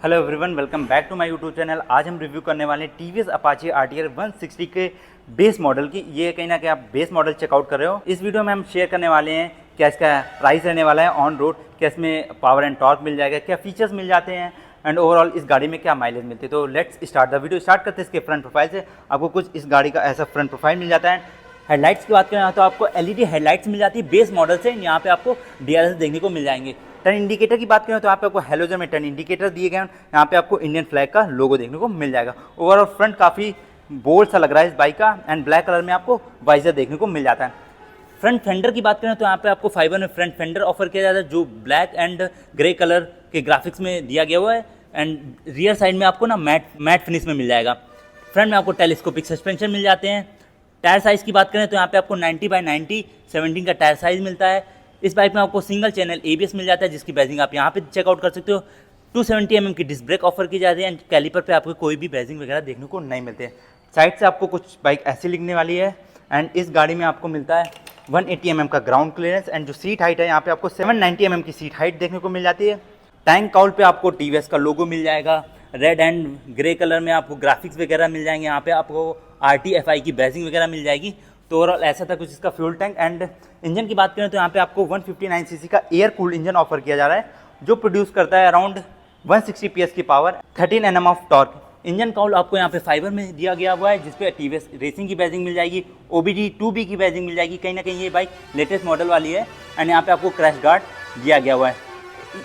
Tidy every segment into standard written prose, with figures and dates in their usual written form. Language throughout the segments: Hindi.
Hello everyone, welcome back to my YouTube channel. आज हम रिव्यू करने वाले हैं टीवीएस अपाचे आरटीआर 160 के बेस मॉडल की। ये कहीं ना कहीं आप बेस मॉडल चेकआउट कर रहे हो। इस वीडियो में हम शेयर करने वाले हैं क्या इसका प्राइस रहने वाला है ऑन रोड, क्या इसमें पावर एंड टॉर्क मिल जाएगा, क्या फीचर्स मिल जाते हैं एंड ओवरऑल इस गाड़ी में क्या माइलेज मिलती है। तो let's start the video. Start करते हैं इसके फ्रंट प्रोफाइल से। आपको कुछ इस गाड़ी का ऐसा फ्रंट प्रोफाइल मिल जाता है। हेडलाइट्स की बात करें तो आपको एलईडी हेडलाइट्स मिल जाती है बेस मॉडल से। यहाँ पे आपको डीआरएल देखने को मिल जाएंगे। टर्न इंडिकेटर की बात करें तो यहाँ पे आपको हेलोजन में टर्न इंडिकेटर दिए गए हैं। यहाँ पे आपको इंडियन फ्लैग का लोगो देखने को मिल जाएगा। ओवरऑल फ्रंट काफ़ी बोल्ड सा लग रहा है इस बाइक का एंड ब्लैक कलर में आपको वाइजर देखने को मिल जाता है। फ्रंट फेंडर की बात करें तो यहाँ पे आपको फाइबर में फ्रंट फेंडर ऑफर किया जाता है जो ब्लैक एंड ग्रे कलर के ग्राफिक्स में दिया गया हुआ है एंड रियर साइड में आपको ना मैट फिनिश में मिल जाएगा। फ्रंट में आपको टेलीस्कोपिक सस्पेंशन मिल जाते हैं। टायर साइज़ की बात करें तो यहाँ पे आपको 90/90 17 का टायर साइज़ मिलता है। इस बाइक में आपको सिंगल चैनल ABS मिल जाता है जिसकी बैजिंग आप यहाँ पे चेकआउट कर सकते हो। 270 mm की डिस्क ब्रेक ऑफर की जाती है एंड कैलिपर पे आपको कोई भी बैजिंग वगैरह देखने को नहीं मिलते। साइड से आपको कुछ बाइक ऐसी लिखने वाली है एंड इस गाड़ी में आपको मिलता है 180 mm का ग्राउंड क्लियरेंस एंड जो सीट हाइट है यहाँ पे आपको 790 mm की सीट हाइट देखने को मिल जाती है। टैंक काउल पे आपको TVS का लोगो मिल जाएगा। रेड एंड ग्रे कलर में आपको ग्राफिक्स वगैरह मिल जाएंगे। यहाँ पे आपको RTFI की बैजिंग वगैरह मिल जाएगी। तो ओवरऑल ऐसा था कुछ इसका फ्यूल टैंक। एंड इंजन की बात करें तो यहाँ पे आपको 159 सीसी का एयर कूल्ड इंजन ऑफर किया जा रहा है जो प्रोड्यूस करता है अराउंड 160 PS की power, 13 Nm of torque. Engine cowl आपको यहाँ पे फाइबर में दिया गया हुआ है जिसपे TVS रेसिंग की बैजिंग मिल जाएगी, OBD 2B की बैजिंग मिल जाएगी। कहीं ना कहीं ये बाइक लेटेस्ट मॉडल वाली है एंड यहाँ पे आपको क्रैश गार्ड दिया गया हुआ है।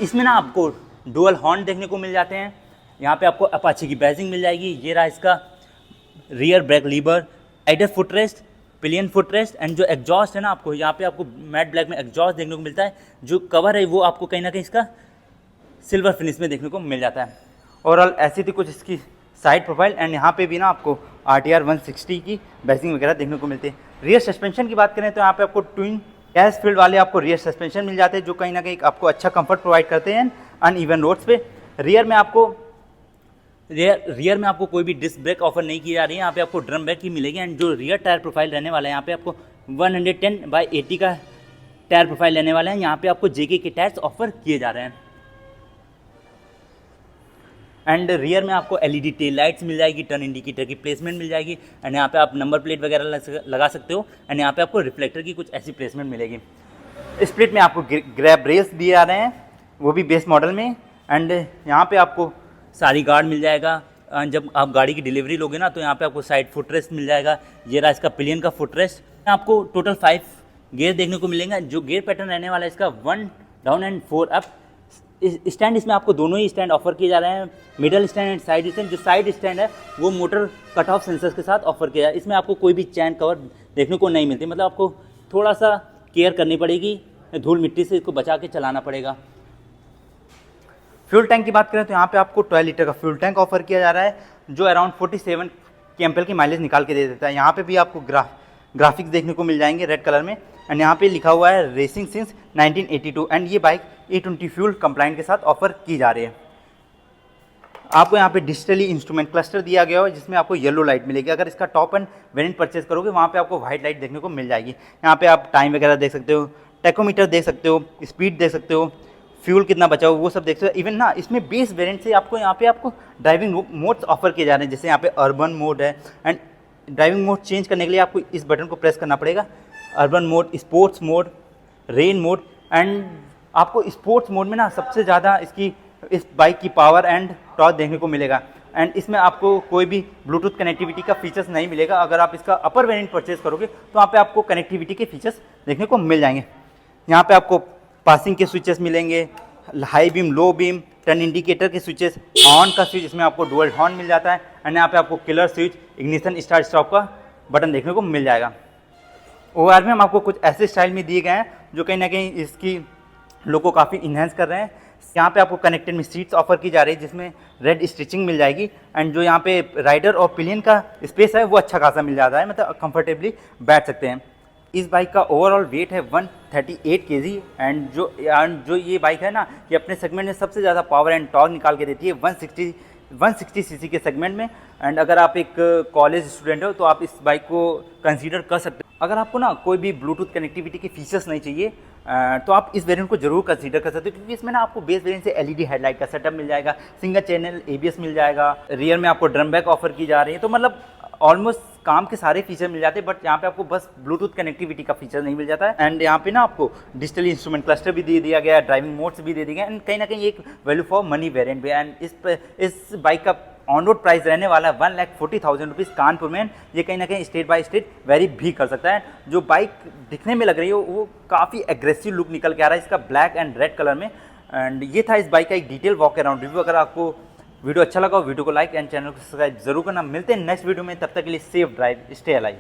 इसमें ना आपको डुअल हॉर्न देखने को मिल जाते हैं। यहाँ पे आपको अपाचे की बैजिंग मिल जाएगी। ये रहा इसका rear brake lever, adder footrest, pillion footrest and जो एग्जॉस्ट है ना आपको यहाँ पे आपको मैट ब्लैक में एग्जॉस्ट देखने को मिलता है। जो कवर है वो आपको कहीं ना कहीं इसका सिल्वर फिनिश में देखने को मिल जाता है। ओवरऑल ऐसी थी कुछ इसकी साइड प्रोफाइल एंड यहाँ पे भी ना आपको RTR 160 की बैजिंग वगैरह देखने को मिलती है। रियर सस्पेंशन की बात करें तो यहाँ पे आपको ट्विन गैस फील्ड वाले आपको रियर सस्पेंशन मिल जाते हैं जो कहीं ना कहीं आपको अच्छा कंफर्ट प्रोवाइड करते हैं अनइवन रोड्स पे। रियर में आपको कोई भी डिस्क ब्रेक ऑफर नहीं की जा रही है। यहाँ पे आपको ड्रम ब्रेक की मिलेगी एंड जो रियर टायर प्रोफाइल रहने वाला है यहाँ पे आपको 110/80 का टायर प्रोफाइल रहने वाला है। यहाँ पे आपको JK के टायर्स ऑफर किए जा रहे हैं एंड रियर में आपको LED टेल लाइट्स मिल जाएगी, टर्न इंडिकेटर की प्लेसमेंट मिल जाएगी एंड यहाँ पे आप नंबर प्लेट वगैरह लगा सकते हो एंड यहाँ पे आपको रिफ्लेक्टर की कुछ ऐसी प्लेसमेंट मिलेगी। स्प्लिट में आपको ग्रैब रेस दिए जा रहे हैं वो भी बेस मॉडल में एंड यहाँ पे आपको सारी गार्ड मिल जाएगा। जब आप गाड़ी की डिलीवरी लोगे ना तो यहाँ पे आपको साइड फुटरेस्ट मिल जाएगा। ये रहा इसका पिलियन का फुटरेस्ट। आपको टोटल 5 गेयर देखने को मिलेंगे। जो गेयर पैटर्न रहने वाला है इसका 1 डाउन एंड 4 अप। स्टैंड इसमें आपको दोनों ही स्टैंड ऑफर किए जा रहे हैं, middle stand and side stand. जो साइड स्टैंड है वो मोटर कट ऑफ सेंसर्स के साथ ऑफर किया है। इसमें आपको कोई भी चैन कवर देखने को नहीं मिलती, मतलब आपको थोड़ा सा केयर करनी पड़ेगी, धूल मिट्टी से इसको बचा के चलाना पड़ेगा। फ्यूल टैंक की बात करें तो यहाँ पे आपको 12 लीटर का फ्यूल टैंक ऑफर किया जा रहा है जो अराउंड 47 kmpl की माइलेज निकाल के दे देता है। यहाँ पे भी आपको ग्राफिक्स देखने को मिल जाएंगे रेड कलर में एंड यहाँ पे लिखा हुआ है रेसिंग सिंस 1982 एंड ये बाइक E20 फ्यूल कंप्लाइंट के साथ ऑफर की जा रही है। आपको यहाँ पे डिजिटली इंस्ट्रूमेंट क्लस्टर दिया गया है जिसमें आपको येलो लाइट मिलेगी। अगर इसका टॉप एंड वेरिएंट परचेज करोगे वहाँ पे आपको व्हाइट लाइट देखने को मिल जाएगी। यहाँ पे आप टाइम वगैरह देख सकते हो, टेकोमीटर देख सकते हो, स्पीड देख सकते हो, फ्यूल कितना बचा हो वो सब देख सकते हो। इवन ना इसमें बेस वेरिएंट से आपको यहाँ पे आपको ड्राइविंग मोड्स ऑफर किए जा रहे हैं। जैसे यहाँ पे अर्बन मोड है एंड ड्राइविंग मोड चेंज करने के लिए आपको इस बटन को प्रेस करना पड़ेगा। Urban mode, sports mode, rain mode and आपको स्पोर्ट्स मोड में ना सबसे ज़्यादा इस बाइक की पावर एंड टॉर्क देखने को मिलेगा एंड इसमें आपको कोई भी ब्लूटूथ कनेक्टिविटी का फीचर्स नहीं मिलेगा। अगर आप इसका अपर वेरिएंट परचेज करोगे तो वहाँ पे आपको कनेक्टिविटी के फीचर्स देखने को मिल जाएंगे। यहाँ पे आपको पासिंग के स्विचेस मिलेंगे, high beam, low beam, turn indicator के स्विचेस, ऑन का स्विच, इसमें आपको डुअल हॉर्न मिल जाता है एंड यहाँ पे आपको killer switch, ignition, start stop का बटन देखने को मिल जाएगा। ओआर में हम आपको कुछ ऐसे स्टाइल में दिए गए हैं जो कहीं ना कहीं इसकी लुक को काफ़ी इन्हेंस कर रहे हैं। यहाँ पे आपको कनेक्टेड में सीट्स ऑफर की जा रही है जिसमें रेड स्टिचिंग मिल जाएगी एंड जो यहाँ पे राइडर और पिलियन का स्पेस है वो अच्छा खासा मिल जाता है, मतलब कंफर्टेबली बैठ सकते हैं। इस बाइक का ओवरऑल वेट है 138 kg एंड जो ये बाइक है ना ये अपने सेगमेंट में सबसे ज़्यादा पावर एंड टॉर्क निकाल के देती है 160 सीसी के सेगमेंट में। एंड अगर आप एक कॉलेज स्टूडेंट हो तो आप इस बाइक को कंसीडर कर सकते हो। अगर आपको ना कोई भी ब्लूटूथ कनेक्टिविटी के फीचर्स नहीं चाहिए तो आप इस वेरिएंट को जरूर कंसीडर कर सकते हो, क्योंकि इसमें ना आपको बेस वेरिएंट से एलईडी हेडलाइट का सेटअप मिल जाएगा, सिंगल चैनल एबीएस मिल जाएगा, रियर में आपको ड्रम बैक ऑफर की जा रही है। तो मतलब ऑलमोस्ट काम के सारे फीचर मिल जाते हैं, बट यहाँ पे आपको बस ब्लूटूथ कनेक्टिविटी का फीचर नहीं मिल जाता है। एंड यहाँ पे ना आपको डिजिटल इंस्ट्रूमेंट क्लस्टर भी दे दिया गया है, ड्राइविंग मोड्स भी दे दिए गए, एंड कहीं ना कहीं एक वैल्यू फॉर मनी वेरिएंट भी है। एंड इस बाइक का ऑन रोड प्राइस रहने वाला है 1,40,000 रुपीज़ कानपुर में। ये कहीं ना कहीं स्टेट बाय स्टेट वेरी भी कर सकता है। जो बाइक दिखने में लग रही है वो काफ़ी एग्रेसिव लुक निकल के आ रहा है इसका ब्लैक एंड रेड कलर में। एंड ये था इस बाइक का एक डिटेल वॉक अराउंड रिव्यू। अगर आपको वीडियो अच्छा लगा हो वीडियो को लाइक एंड चैनल को सब्सक्राइब जरूर करना। मिलते हैं नेक्स्ट वीडियो में, तब तक के लिए सेफ ड्राइव, स्टे अलाइव।